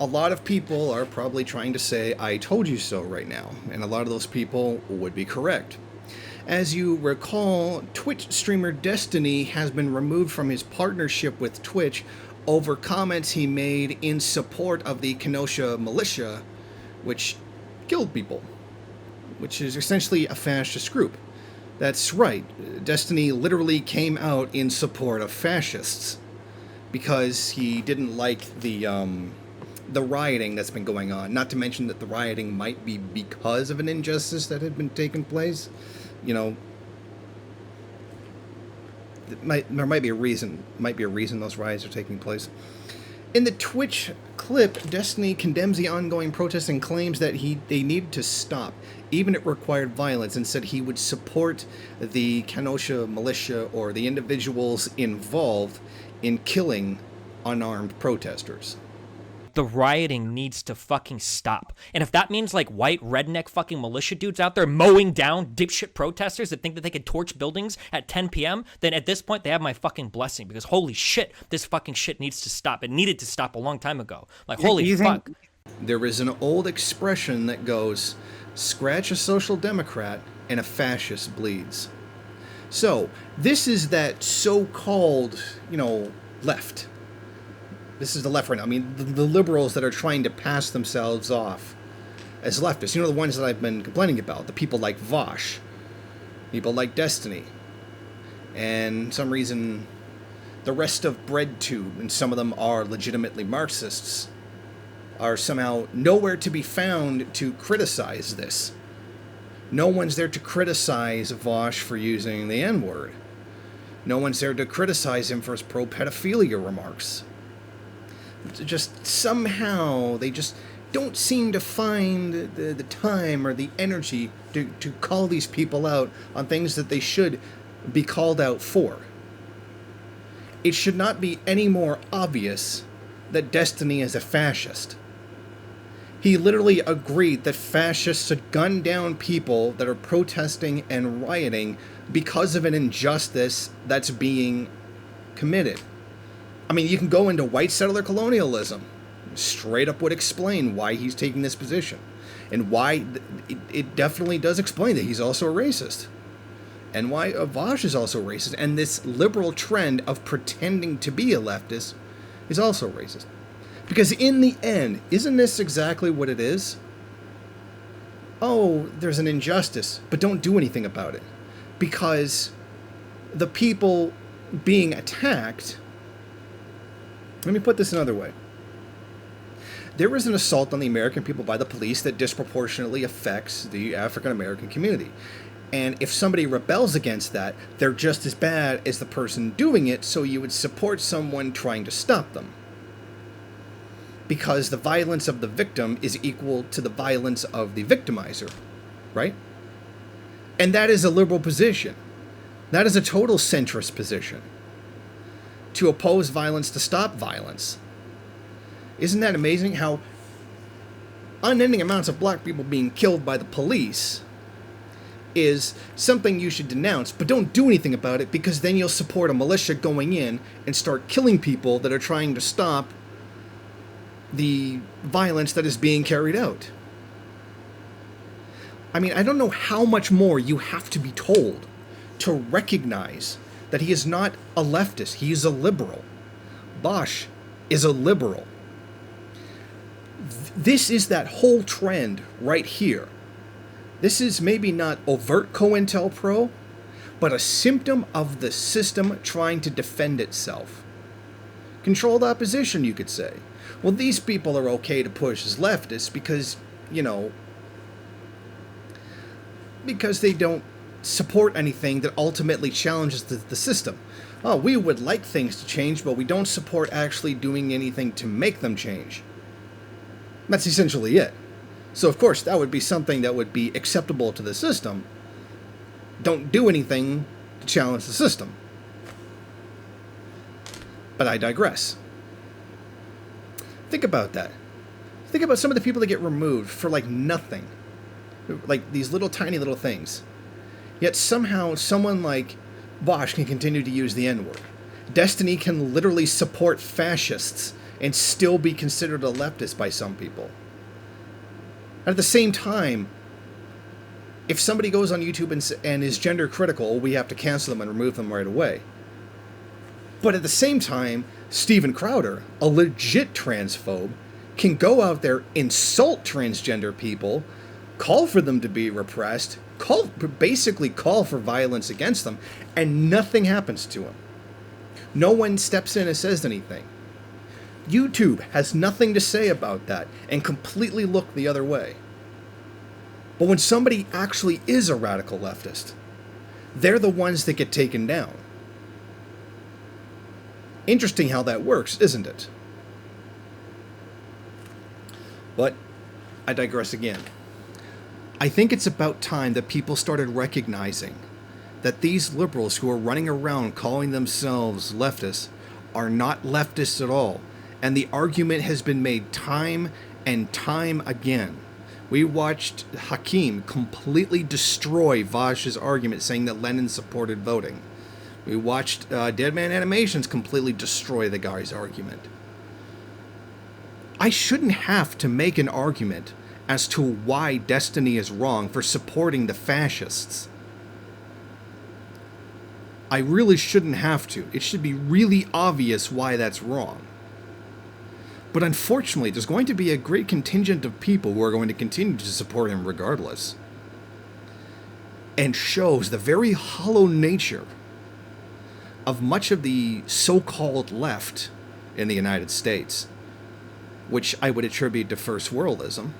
a lot of people are probably trying to say, I told you so right now, and a lot of those people would be correct. As you recall, Twitch streamer Destiny has been removed from his partnership with Twitch over comments he made in support of the Kenosha militia, which killed people, which is essentially a fascist group. That's right, Destiny literally came out in support of fascists because he didn't like the rioting that's been going on. Not to mention that the rioting might be because of an injustice that had been taking place. You know, there might be a reason. Might be a reason those riots are taking place. In the Twitch clip, Destiny condemns the ongoing protests and claims that they needed to stop, even if it required violence, and said he would support the Kenosha militia or the individuals involved in killing unarmed protesters. The rioting needs to fucking stop. And if that means like white redneck fucking militia dudes out there mowing down dipshit protesters that think that they could torch buildings at 10 p.m., then at this point they have my fucking blessing, because holy shit, this fucking shit needs to stop. It needed to stop a long time ago. Like, holy fuck. There is an old expression that goes, scratch a social democrat and a fascist bleeds. So, this is that so-called, left. This is the left right now. I mean, the liberals that are trying to pass themselves off as leftists. The ones that I've been complaining about. The people like Vosh. People like Destiny. And some reason, the rest of BreadTube, and some of them are legitimately Marxists, are somehow nowhere to be found to criticize this. No one's there to criticize Vosh for using the N-word. No one's there to criticize him for his pro-pedophilia remarks. Just somehow they just don't seem to find the time or the energy to call these people out on things that they should be called out for. It should not be any more obvious that Destiny is a fascist. He literally agreed that fascists should gun down people that are protesting and rioting because of an injustice that's being committed. I mean, you can go into white settler colonialism. Straight up would explain why he's taking this position. And why it definitely does explain that he's also a racist. And why Vosh is also racist. And this liberal trend of pretending to be a leftist is also racist. Because in the end, isn't this exactly what it is? Oh, there's an injustice, but don't do anything about it. Because the people being attacked... Let me put this another way. There was an assault on the American people by the police that disproportionately affects the African American community. And if somebody rebels against that, they're just as bad as the person doing it, so you would support someone trying to stop them. Because the violence of the victim is equal to the violence of the victimizer, right? And that is a liberal position. That is a total centrist position. To oppose violence, to stop violence. Isn't that amazing how unending amounts of black people being killed by the police is something you should denounce, but don't do anything about it, because then you'll support a militia going in and start killing people that are trying to stop the violence that is being carried out. I mean, I don't know how much more you have to be told to recognize that he is not a leftist. He is a liberal. Bosch is a liberal. This is that whole trend right here. This is maybe not overt COINTELPRO, but a symptom of the system trying to defend itself. Controlled opposition, you could say. Well, these people are okay to push as leftists because, because they don't support anything that ultimately challenges the system. Oh, we would like things to change, but we don't support actually doing anything to make them change. That's essentially it. So, of course, that would be something that would be acceptable to the system. Don't do anything to challenge the system. But I digress. Think about that. Think about some of the people that get removed for, nothing. Like, these little tiny little things. Yet somehow someone like Bosch can continue to use the N-word. Destiny can literally support fascists and still be considered a leftist by some people. At the same time, if somebody goes on YouTube and is gender critical, we have to cancel them and remove them right away. But at the same time, Steven Crowder, a legit transphobe, can go out there, insult transgender people, call for them to be repressed, basically call for violence against them, and nothing happens to him. No one steps in and says anything. YouTube has nothing to say about that and completely look the other way. But when somebody actually is a radical leftist, they're the ones that get taken down. Interesting how that works, isn't it? But I digress again. I think it's about time that people started recognizing that these liberals who are running around calling themselves leftists are not leftists at all. And the argument has been made time and time again. We watched Hakim completely destroy Vaj's argument saying that Lenin supported voting. We watched Dead Man Animations completely destroy the guy's argument. I shouldn't have to make an argument as to why Destiny is wrong for supporting the fascists. I really shouldn't have to. It should be really obvious why that's wrong. But unfortunately, there's going to be a great contingent of people who are going to continue to support him regardless. And shows the very hollow nature of much of the so-called left in the United States, which I would attribute to first worldism,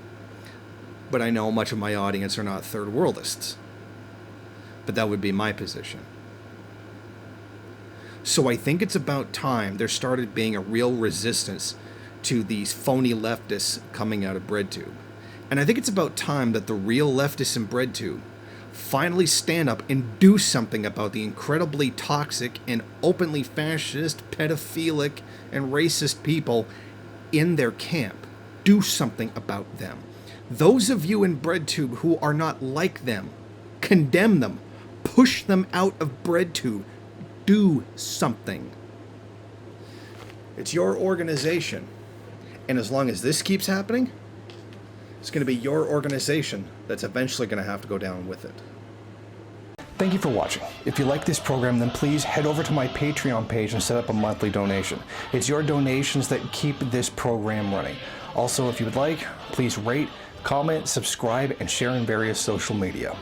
but I know much of my audience are not third worldists. But that would be my position. So I think it's about time there started being a real resistance to these phony leftists coming out of BreadTube. And I think it's about time that the real leftists in BreadTube finally stand up and do something about the incredibly toxic and openly fascist, pedophilic, and racist people in their camp. Do something about them. Those of you in BreadTube who are not like them, condemn them, push them out of BreadTube. Do something. It's your organization. And as long as this keeps happening, it's going to be your organization that's eventually going to have to go down with it. Thank you for watching. If you like this program, then please head over to my Patreon page and set up a monthly donation. It's your donations that keep this program running. Also, if you would like, please rate, comment, subscribe, and share in various social media.